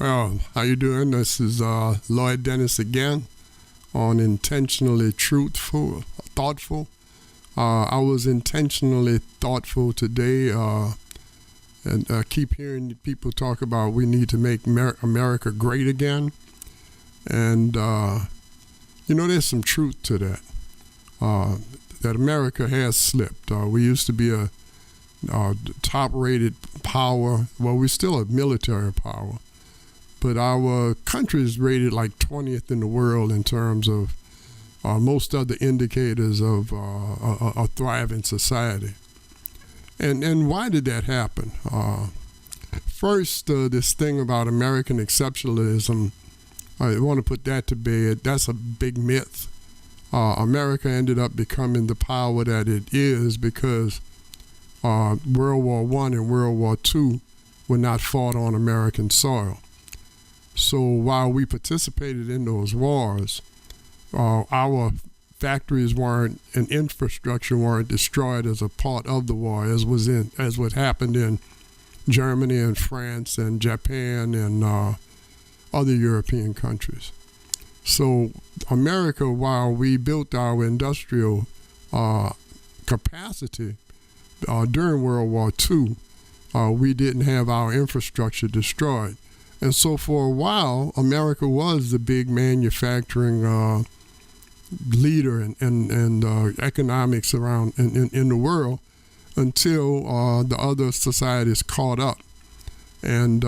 Well, how you doing? This is Lloyd Dennis again on Intentionally Thoughtful. I was intentionally thoughtful today, and I keep hearing people talk about we need to make America great again. And, there's some truth to that, that America has slipped. We used to be a top-rated power. Well, we're still a military power. But our country is rated like 20th in the world in terms of most other indicators of a thriving society. And why did that happen? First, this thing about American exceptionalism, I want to put that to bed. That's a big myth. America ended up becoming the power that it is because World War I and World War II were not fought on American soil. So while we participated in those wars, our factories weren't and infrastructure weren't destroyed as a part of the war, as what happened in Germany and France and Japan and other European countries. So America, while we built our industrial capacity during World War II, we didn't have our infrastructure destroyed. And so for a while, America was the big manufacturing leader and economics around in the world until the other societies caught up. And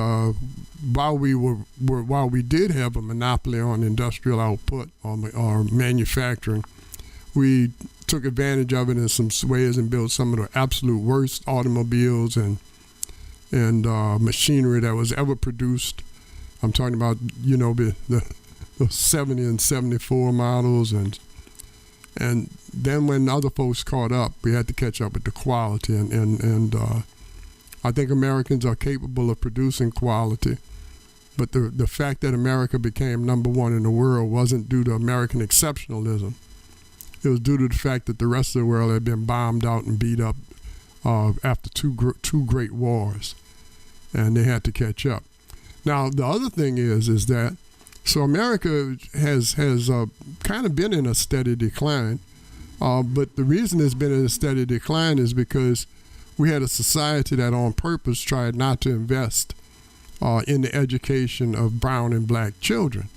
while we did have a monopoly on industrial output or manufacturing, we took advantage of it in some ways and built some of the absolute worst automobiles and machinery that was ever produced. I'm talking about, the 70 and 74 models. And then when other folks caught up, we had to catch up with the quality. And I think Americans are capable of producing quality. But the fact that America became number one in the world wasn't due to American exceptionalism. It was due to the fact that the rest of the world had been bombed out and beat up after two great wars. And they had to catch up. Now, the other thing is that, so America has kind of been in a steady decline, but the reason it's been in a steady decline is because we had a society that on purpose tried not to invest in the education of brown and black children.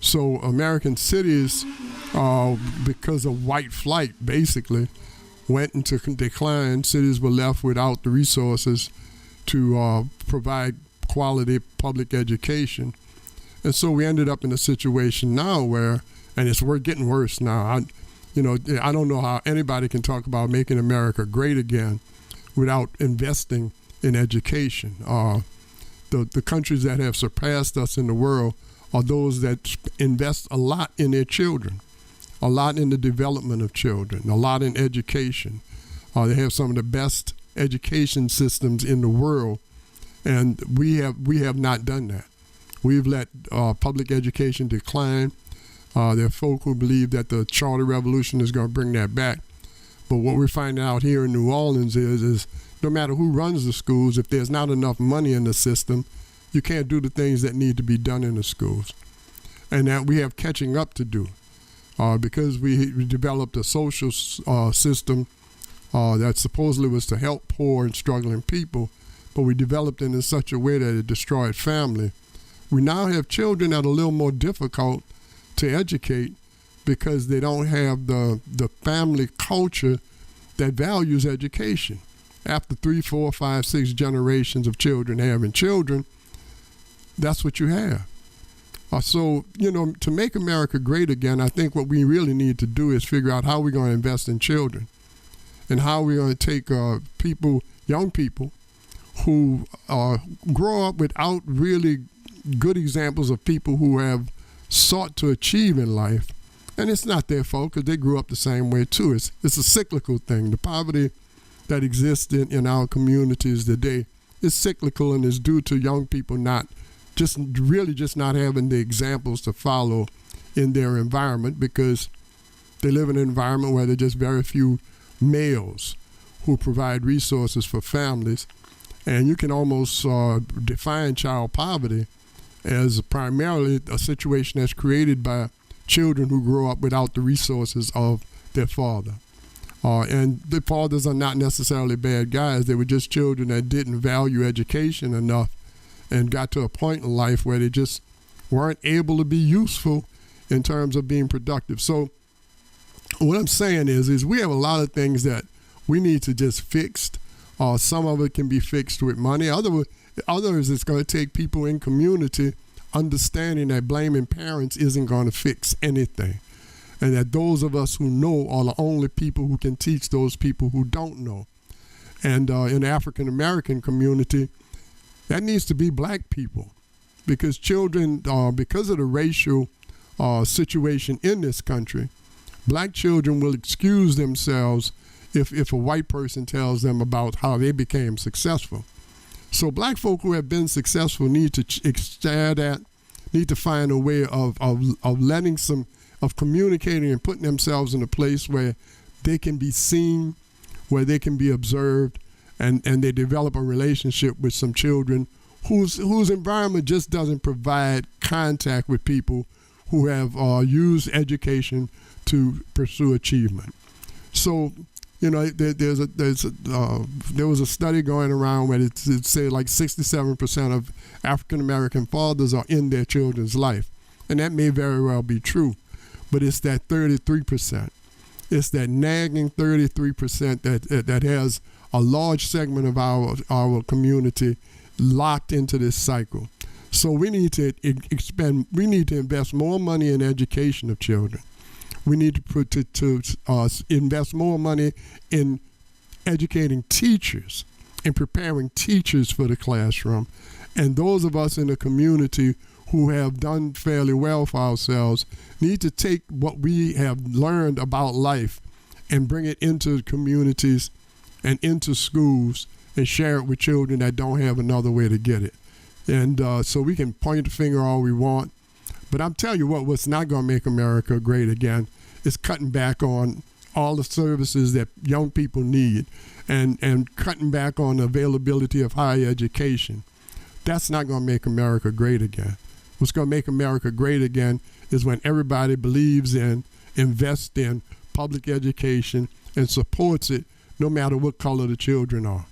So American cities, because of white flight, basically, went into decline. Cities were left without the resources to provide quality public education. And so we ended up in a situation now where, and we're getting worse now. I don't know how anybody can talk about making America great again without investing in education. The countries that have surpassed us in the world are those that invest a lot in their children, a lot in the development of children, a lot in education. They have some of the best education systems in the world. And we have not done that. We've let public education decline. There are folk who believe that the Charter Revolution is going to bring that back. But what we're finding out here in New Orleans is no matter who runs the schools, if there's not enough money in the system, you can't do the things that need to be done in the schools. And that we have catching up to do because we developed a social system that supposedly was to help poor and struggling people, but we developed it in such a way that it destroyed family. We now have children that are a little more difficult to educate because they don't have the family culture that values education. After 3, 4, 5, 6 generations of children having children, that's what you have. So, to make America great again, I think what we really need to do is figure out how we're going to invest in children and how we're going to take young people, who grow up without really good examples of people who have sought to achieve in life. And it's not their fault because they grew up the same way too. It's a cyclical thing. The poverty that exists in our communities today is cyclical and is due to young people not having the examples to follow in their environment because they live in an environment where there are just very few males who provide resources for families. And you can almost define child poverty as primarily a situation that's created by children who grow up without the resources of their father. And the fathers are not necessarily bad guys. They were just children that didn't value education enough and got to a point in life where they just weren't able to be useful in terms of being productive. So what I'm saying is we have a lot of things that we need to just fix. Some of it can be fixed with money. Others, it's going to take people in community understanding that blaming parents isn't going to fix anything. And that those of us who know are the only people who can teach those people who don't know. And in the African American community, that needs to be black people. Because children, because of the racial situation in this country, black children will excuse themselves if a white person tells them about how they became successful. So black folk who have been successful need to share that, need to find a way of letting of communicating and putting themselves in a place where they can be seen, where they can be observed, and they develop a relationship with some children whose environment just doesn't provide contact with people who have used education to pursue achievement. So, you know, there was a study going around where it said like 67% of African American fathers are in their children's life, and that may very well be true. But it's that 33%. It's that nagging 33% that has a large segment of our community locked into this cycle. So we need to invest more money in education of children. We need to invest more money in educating teachers and preparing teachers for the classroom. And those of us in the community who have done fairly well for ourselves need to take what we have learned about life and bring it into communities and into schools and share it with children that don't have another way to get it. And so we can point the finger all we want, but I'm telling you what's not going to make America great again is cutting back on all the services that young people need and cutting back on the availability of higher education. That's not going to make America great again. What's going to make America great again is when everybody believes in, invests in public education and supports it no matter what color the children are.